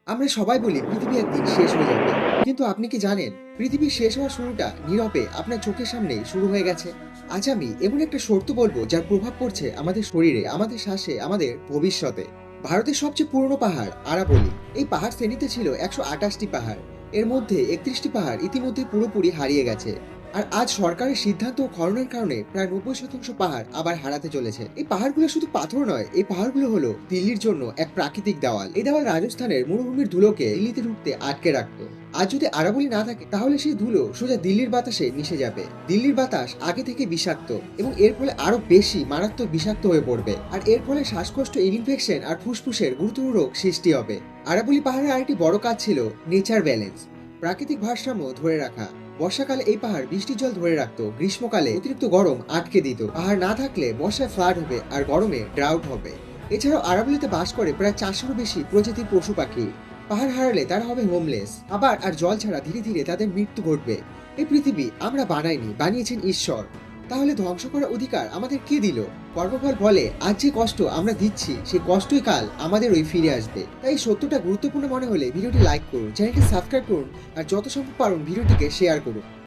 আমরা সবাই বলি পৃথিবী একদিন শেষ হয়ে যাবে, কিন্তু আপনি কি জানেন পৃথিবীর শেষ হওয়ার শুরুটা নীরবে আপনার চোখের সামনেই শুরু হয়ে গেছে। আজ আমি এমন একটা সত্য বলবো যার প্রভাব পড়ছে আমাদের শরীরে, আমাদের শ্বাসে, আমাদের ভবিষ্যতে। ভারতের সবচেয়ে পুরনো পাহাড় আরাবলি। এই পাহাড় শ্রেণীতে ছিল 128টি পাহাড়। এর মধ্যে 31টি পাহাড় ইতিমধ্যে পুরোপুরি হারিয়ে গেছে। আর আজ সরকারের সিদ্ধান্ত ও খননের কারণে প্রায় 90% পাহাড় আবার হারাতে চলেছে। এই পাহাড়গুলো শুধু পাথর নয়, এই পাহাড়গুলো হলো দিল্লির জন্য এক প্রাকৃতিক দেওয়াল। এই দেওয়াল রাজস্থানের মরুভূমির ধুলোকে দিল্লিতে ঢুকতে আটকে রাখতো। আজ যদি আরাবলি না থাকে তাহলে সেই ধুলো সোজা দিল্লির বাতাসে মিশে যাবে। দিল্লির বাতাস আগে থেকে বিষাক্ত এবং এর ফলে আরো বেশি মারাত্মক বিষাক্ত হয়ে পড়বে। আর এর ফলে শ্বাসকষ্ট, ইনফেকশন আর ফুসফুসের গুরুতর রোগ সৃষ্টি হবে। আরাবলি পাহাড়ের আরেকটি বড় কাজ ছিল নেচার ব্যালেন্স, প্রাকৃতিক ভারসাম্য ধরে রাখা। বর্ষাকালে এই পাহাড় বৃষ্টির জল ধরে রাখতো, গ্রীষ্মকালে অতিরিক্ত গরম আটকে দিত। পাহাড় না থাকলে বর্ষায় ফ্লাড হবে আর গরমে ড্রাউট হবে। এছাড়াও আরাবলিতে বাস করে প্রায় 400-র বেশি প্রজাতির পশু পাখি। পাহাড় হারালে তারা হবে হোমলেস, আবার আর জল ছাড়া ধীরে ধীরে তাদের মৃত্যু ঘটবে। এই পৃথিবী আমরা বানাইনি, বানিয়েছেন ঈশ্বর। তাহলে ধ্বংস করার অধিকার আমাদের কে দিল? কর্মফল বলে আজ যে কষ্ট আমরা দিচ্ছি সেই কষ্টই কাল আমাদের ওই ফিরে আসবে। তাই এই সত্যটা গুরুত্বপূর্ণ মনে হলে ভিডিওটি লাইক করুন, চ্যানেলটি সাবস্ক্রাইব করুন আর যত সম্ভব পারুন ভিডিওটিকে শেয়ার করুন।